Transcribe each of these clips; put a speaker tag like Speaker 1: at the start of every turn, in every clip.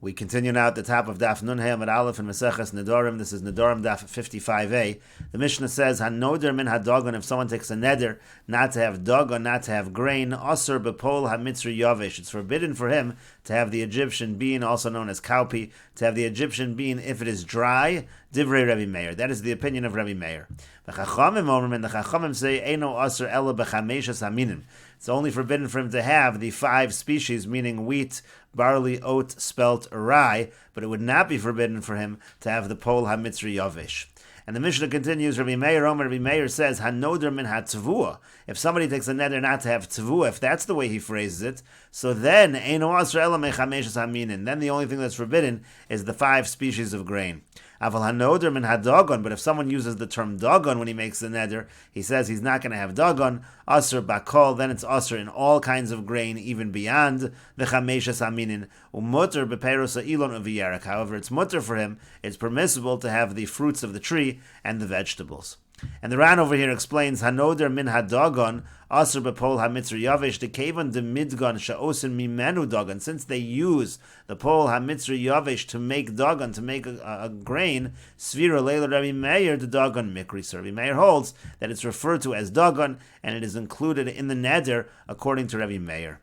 Speaker 1: We continue now at the top of Daf Nun Amud Aleph in Meseches Nedarim. This is Nedarim Daf 55a. The Mishnah says, "Hanoder min hadogon." If someone takes a neder not to have dogon, not to have grain, aser bepol hamitzri yavesh. It's forbidden for him to have the Egyptian bean, also known as cowpea, to have the Egyptian bean if it is dry. Divrei Rabbi Meir. That is the opinion of Rabbi Meir. The Chachamim omer, and the Chachamim say, "Eino aser ela bechameshes haminim." It's only forbidden for him to have the 5 species, meaning wheat, barley, oat, spelt, or rye, but it would not be forbidden for him to have the pol hamitzri yavesh. And the Mishnah continues, Rabbi Meir says, Hanoder min hatzvua. If somebody takes a neder not to have tzvua, if that's the way he phrases it, so then eino asr ela mechameshes haminin. Then the only thing that's forbidden is the 5 species of grain. Aval hanoder min hadogon. But if someone uses the term dogon when he makes the neder, he says he's not going to have dogon, asr bakol, then it's asr in all kinds of grain, even beyond the chameshes haminin. Umutter beperos ha'ilon uviyarak. However, it's mutter for him, it's permissible to have the fruits of the tree and the vegetables. And the Ran over here explains, Hanoder min hadogon, asr bepol hamitzri yavesh, the kevan de midgon sha'osin mimenu dogon. Since they use the pol hamitzri yavesh to make dogon, to make a grain, svira leila Rabbi Meir, the dogon mikri. So Rabbi Meir holds that it's referred to as dogon, and it is included in the neder, according to Rabbi Meir.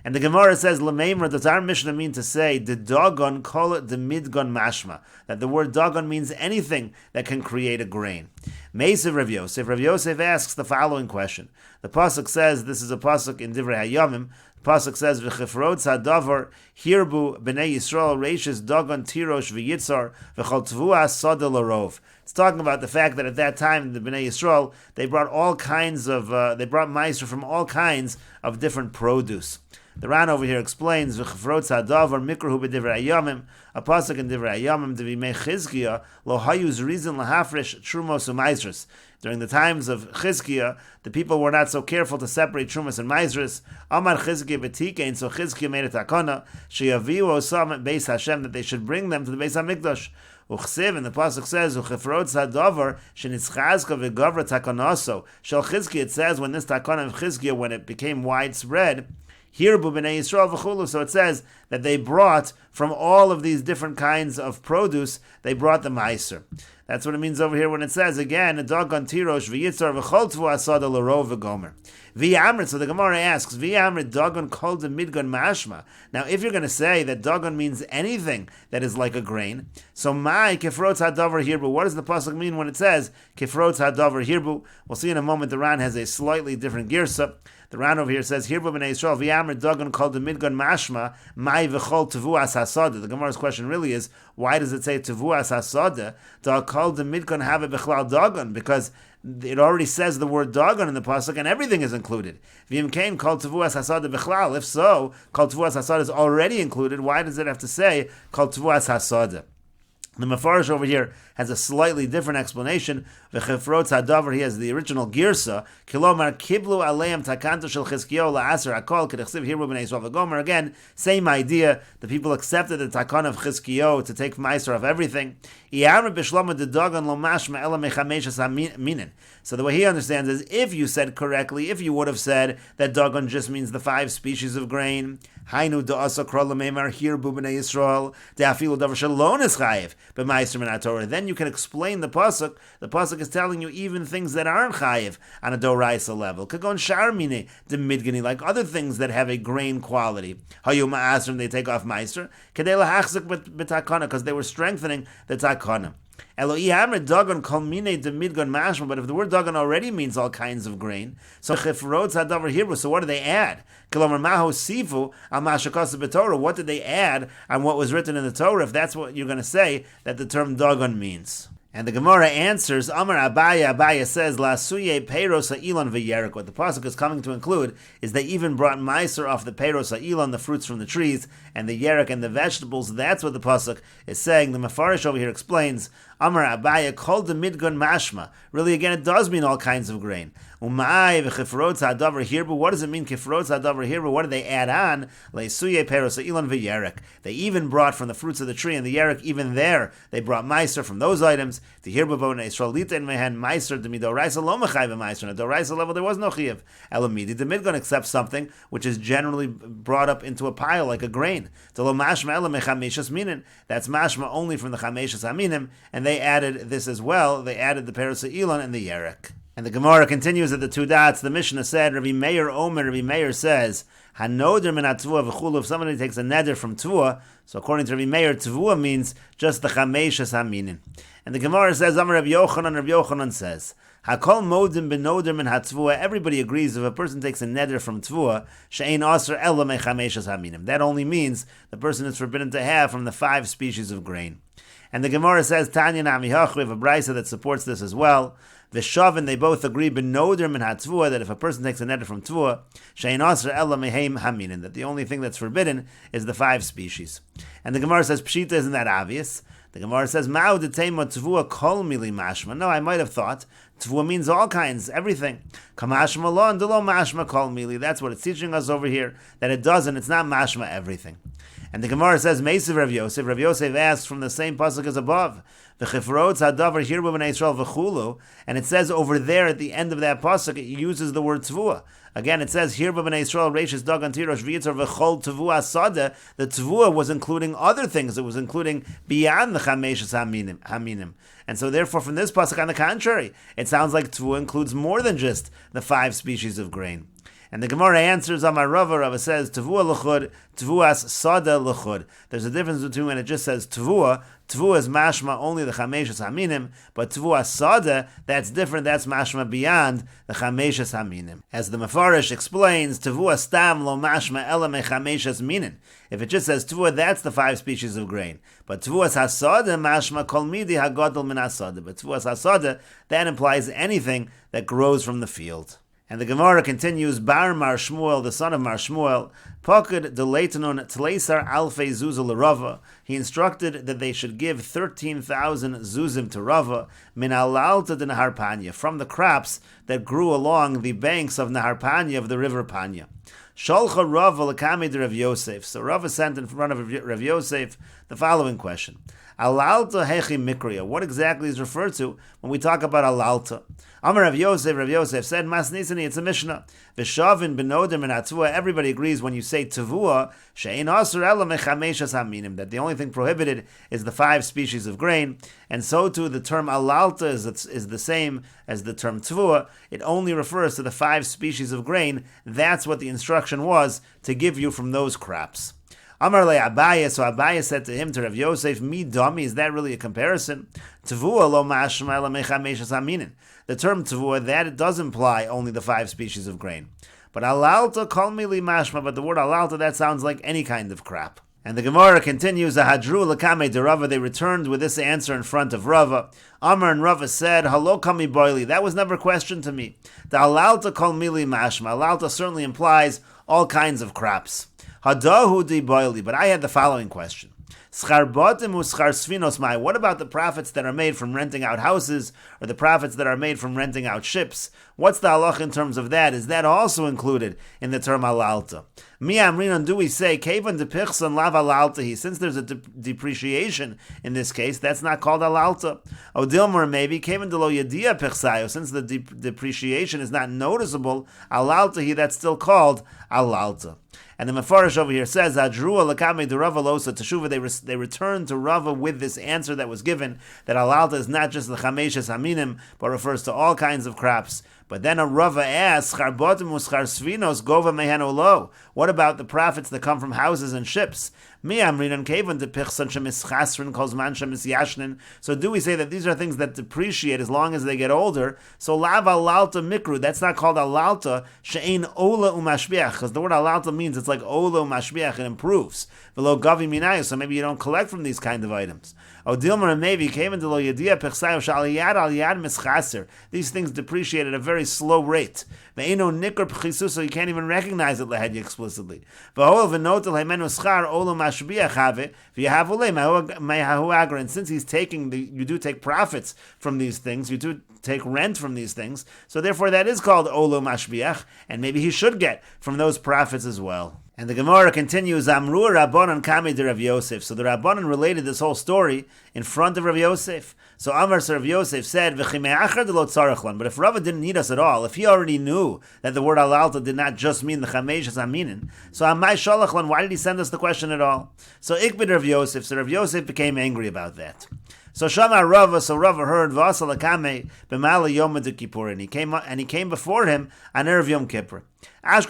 Speaker 1: And the Gemara says, L'meimer, does our Mishnah mean to say, the dogon call it the midgon mashma, that the word dogon means anything that can create a grain? Meisiv Rav Yosef. Rav Yosef asks the following question. The pasuk says, this is a pasuk in Divrei Hayomim, the pasuk says, V'chifrod sadavar hirbu b'nei Yisrael reishes dogon tirosh v'yitzar v'chol tvua sada l'rov. It's talking about the fact that at that time, the Bnei Yisrael, they brought all kinds of, they brought meiser from all kinds of different produce. The Ran over here explains, V'chifrot sadavar mikrahu b'divrei Hayomim, a pasuk in Divrei Hayomim, Devimei Chizkiah, lo hayuz reason lahafresh trumos u'meisres. During the times of Chizkiah, the people were not so careful to separate trumas and meisres. Amar Chizkiah b'tikein, so Chizkiah made a takana, sheyaviu osam beis Hashem, that they should bring them to the Beis HaMikdash. Uchsiv, and the pasuk says, "Uchefrod sadavar shenitzchazka v'gavra takonaso." Shel Chizkiah, it says when this takana of Chizkiah, when it became widespread, hirbu b'nei Yisrael v'chulu. So it says that they brought from all of these different kinds of produce, they brought the meiser. That's what it means over here when it says again, a dogon tirosh v'yitzar v'chol tvu asada l'rov v'gomer. V'yamrit, so the Gemara asks, V'yamrit dogon kol de midgon mashma. Now, if you're going to say that dogon means anything that is like a grain, so my kefrot hadavar hirbu, what does the pasuk mean when it says kefrot hadavar hirbu? We'll see in a moment. The Ran has a slightly different girsa. The Ran over here says, Hirbu b'nei Yisrael, v'yamrit dogon kol de midgon mashma, mai v'chol tevuas hasada. The Gemara's question really is, why does it say tevuas hasada? Da kol de midgon have b'chlal dogon, because it already says the word dogon in the pasuk, and everything is included. V'im kain kol tevuas hasada b'chlal. If so, kol tevuas hasada is already included. Why does it have to say kol tevuas hasada? The Mefarish over here has a slightly different explanation. V'chefrot hadavar, he has the original girsa. Kilomar kiblu aleim takanto shel Chizkiyahu la'aser hakol k'dechsiv hirbu b'nei Yisrael v'gomer. Again, same idea. The people accepted the takan of Chizkiyahu to take meiser of everything. Iyamr b'shlomo de dogon lo mashma ela mechameshes haminin. So the way he understands is, if you said correctly, if you would have said that dogon just means the 5 species of grain, hainu da'asa kro l'meimar hirbu b'nei Yisrael de'afilu davar shalon is chayiv b'meiser min haTorah, then you can explain the pasuk. The pasuk is telling you even things that aren't chayiv on a doraisa level. Kagon sharmine de midgani, like other things that have a grain quality. Hayu ma'asrim, they take off meiser kedei lahachzik b'takana, because they were strengthening the takana. Eloi hamred dogon kol mine de midgon mashma. But if the word dogon already means all kinds of grain, so chifrot hadavar hirbu, so what do they add? Kilomar maho sifu al mashakasa b'Torah. What did they add on what was written in the Torah, if that's what you're going to say that the term dogon means? And the Gemara answers, Amar Abaya says, La suye peiros ha'ilon v'yerik. What the pasuk is coming to include is they even brought meiser off the peiros ha'ilon, the fruits from the trees, and the yerik and the vegetables. That's what the pasuk is saying. The Mefarish over here explains, Amar Abaya called the midgun mashma. Really, again, it does mean all kinds of grain. Umay v'chifrot hadavar hirbu. What does it mean, kifrot hadavar hirbu? What do they add on? Leisuye peiros ha'ilon v'yerik. They even brought from the fruits of the tree and the yerik. Even there, they brought meiser from those items. means to hear b'bon Yisraelita and mehen meiser the midoraisa lo mechayv meiser. On a doraisa level, there was no chiyuv. Elamidi the midgon accepts something which is generally brought up into a pile like a grain. To lo mashma elam mechameshas minin. That's mashma only from the chameshas aminim, and they added this as well. They added the peros elon and the yerek. And the Gemara continues at the two dots. The Mishnah said, Rabbi Meir Omer, Rabbi Meir says, Hanoder min hatvua v'chulu. If somebody takes a neder from tvua, so according to Rabbi Meir, tvua means just the chameshas haminin. And the Gemara says, Amar Rabbi Yochanan says, Hakol modim benoder min hatvua. Everybody agrees if a person takes a neder from tvua, she'ein aser ela me chameshas haminim. That only means the person is forbidden to have from the 5 species of grain. And the Gemara says, Tanya nami hach, we have a brisa that supports this as well. V'shavin, they both agree, benoder min hatvua, that if a person takes a neder from tvua, she'ein aser ela mehem haminin, that the only thing that's forbidden is the 5 species. And the Gemara says, Pshita, isn't that obvious? The Gemara says, Ma'u detema tvua kol mili mashma. No, I might have thought tvua means all kinds, everything. Kamashma lo and lo mashma kol mili. That's what it's teaching us over here, that it doesn't, it's not mashma everything. And the Gemara says, Meisiv Rav Yosef. Rav Yosef asks from the same pasuk as above, V'chifrotz hadavar hirbu b'nei Yisrael v'chulu, and it says over there at the end of that pasuk, it uses the word tvua. Again, it says hirbu b'nei Yisrael reishis dagan tirosh v'yitzar v'chol tvua sada. The tvua was including other things. It was including beyond the chameshas haminim. And so therefore, from this pasuk, on the contrary, it sounds like tvua includes more than just the 5 species of grain. And the Gemara answers, Amar Rava says, Tavua l'chud, Tavuas sada l'chud. There's a difference between when it just says Tavua. Tavua is mashma only the chameshas haminim, but Tavua sada, that's different, that's mashma beyond the chameshas haminim. As the Mefarish explains, Tavua stam lo mashma ela me chameshas minin. If it just says Tavua, that's the 5 species of grain. But Tavuas hasada mashma kol midi hagadol min hasada. But Tavuas hasada, that implies anything that grows from the field. And the Gemara continues, Bar Mar Shmuel, the son of Mar Shmuel, Pakad de Leitanon Tleisar Alfei Zuzah l'Rava. He instructed that they should give 13,000 zuzim to Rava, min alalta de Nahar Panya, from the crops that grew along the banks of Nahar Panya, of the river Panya. Sholcha Rava l'kamei de Rav Yosef. So Rava sent in front of Rav Yosef the following question. Alalta hechi mikriya. What exactly is referred to when we talk about alalta? Amar Rav Yosef said, Mas Nisani, it's a Mishnah. V'shavin benodim and hatvua. Everybody agrees when you say tavua, she'ein asur ela mechameshas haminim, that the only thing prohibited is the 5 species of grain. And so too, the term alalta is the same as the term tavua. It only refers to the 5 species of grain. That's what the instruction was, to give you from those crops. Amar le Abaye, so Abaye said to him, to Rav Yosef, mi dami, is that really a comparison? Tavua lo mashma ela mechameshas haminin. The term tavua, that it does imply only the 5 species of grain. But alalta kol mili mashma, but the word alalta, that sounds like any kind of crop. And the Gemara continues, Ahadru l'kamei de Rava, they returned with this answer in front of Rava. Amar and Rava said, Halo kami boili, that was never questioned to me. The alalta kol mili mashma, alalta certainly implies all kinds of crops. Hadahu di boili, but I had the following question. Schar batim u schar sfinos mai. What about the profits that are made from renting out houses, or the profits that are made from renting out ships? What's the halach in terms of that? Is that also included in the term alalta? Mi amrinon, do we say kevan de pichson lav alaltahi? Since there's a depreciation in this case, that's not called alalta. Odilmer maybe kevan de lo yadia pichsayo. Since the depreciation is not noticeable, alaltahi, that's still called alalta. And the Mefarish over here says, Adrua l'kamei de Rava losa teshuva, they returned to Rava with this answer that was given, that alalta is not just the chameshes haminim, but refers to all kinds of crops. But then a Rava asks, Schar botim u'schar svinos gova mehen olo. What about the profits that come from houses and ships? Mi amrinan kevan de pichsan shemischasrin kozman shemisyashnin. So do we say that these are things that depreciate as long as they get older? So lav alalta mikru, that's not called alalta, she'ein ola umashbiach, because the word alalta means it's like ola umashbiach, it improves. V'lo gavi minayu, so maybe you don't collect from these kind of items. Odilmer and maybe kevan de lo yadia pichsayo shaliyad al yad mischaser. These things depreciate at a very slow rate. Ve'eno nikr pchisu, so you can't even recognize it lehed explicitly. V'hol v'notel hemenu schar ola mashbiach have v'yahavule mehahu agra. And since he's taking you do take profits from these things, you do take rent from these things, so therefore that is called olo mashbiach, and maybe he should get from those profits as well. And the Gemara continues, Amru Rabbanan Kami de Rav Yosef. So the Rabbanan related this whole story in front of Rav Yosef. So Amar Rav Yosef said, but if Rava didn't need us at all, if he already knew that the word alalta did not just mean the chameshes aminin, so Amai Shalachlan, why did he send us the question at all? So Ikbid Rav Yosef, so Rav Yosef became angry about that. So Shama Rava, so Rava heard Vasal Akame b'Mala Yom Kippur, and he came before him on Erev Yom Kippur. And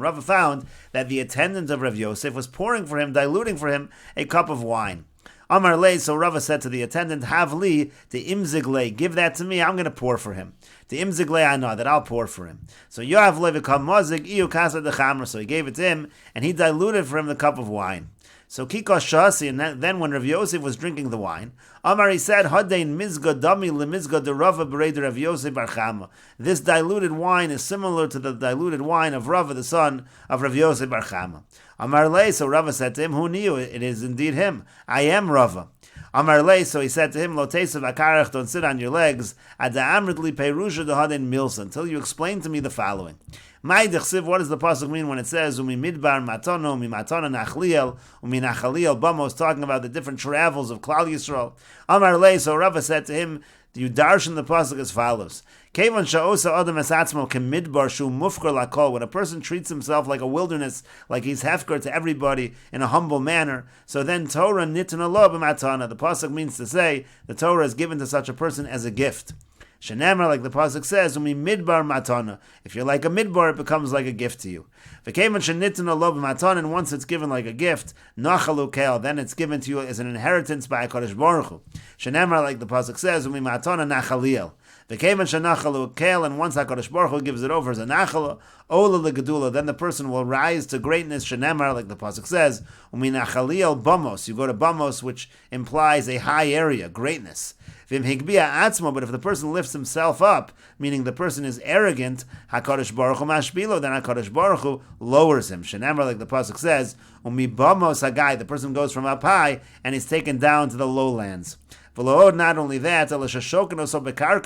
Speaker 1: Rava found that the attendant of Rav Yosef was pouring for him, diluting for him a cup of wine. Amar Le, so Rava said to the attendant, Havli, the imzigle, give that to me, I'm going to pour for him. The imzigle, I know that I'll pour for him. So Yoav Le v'kam mozik, iu kasa de chamra, so he gave it to him, and he diluted for him the cup of wine. So Kikos Shasi, and then when Rav Yosef was drinking the wine, Amar, he said, Hadein mizga dami lemizga de Rava b'rei Rav Yosef bar Chama. This diluted wine is similar to the diluted wine of Rava, the son of Rav Yosef bar Chama. Amar Le, so Rava said to him, Who knew? It is indeed him. I am Rava. Amar Le, so he said to him, Lo tesav akarach, don't sit on your legs, Ada amritli perusha de Hadein milsa, until you explain to me the following. What does the pasuk mean when it says Umi midbar matono, umi matona nachliel, umi nachaliel bamos, talking about the different travels of Klal Yisrael? Amar Le, so Rava said to him, you darshan the pasuk as follows: Kevan sha'osa adam esatzmo kemidbar shu mufkar lakol. When a person treats himself like a wilderness, like he's hefker to everybody in a humble manner, so then Torah nitin lo b'matana. The pasuk means to say the Torah is given to such a person as a gift. Shenemar, like the pasuk says, umi midbar matana. If you're like a midbar, it becomes like a gift to you. V'keman shenitin lo b'matana, and once it's given like a gift, nachalu kel, then it's given to you as an inheritance by HaKadosh Baruch Hu. Shenemar, like the pasuk says, umi matana nachaliel. V'keman shenachalu kel, and once HaKadosh Baruch Hu gives it over as a nachala, ola legedula, then the person will rise to greatness. Shenemar, like the pasuk says, umi nachaliel bamos. You go to bamos, which implies a high area, greatness. But if the person lifts himself up, meaning the person is arrogant, HaKadosh Baruch Hu mashbilo, then HaKadosh Baruch Hu lowers him. Shenemar, like the pasuk says, umi bamos hagai, the person goes from up high and is taken down to the lowlands. Not only that,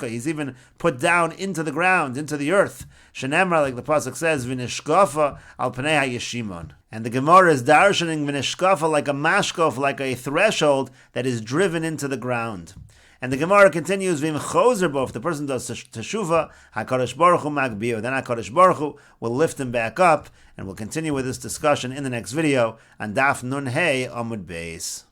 Speaker 1: he's even put down into the ground, into the earth. Shenemar, like the pasuk says, v'nishkafa al pnei hayeshimon. And the Gemara is darshaning v'nishkafa like a mashkof, like a threshold that is driven into the ground. And the Gemara continues, Vim Choserbo, if the person does Teshuvah, HaKadosh Baruch Hu Magbio, then HaKadosh Baruch Hu will lift him back up, and we'll continue with this discussion in the next video on Daf Nun Hey Amud Beis.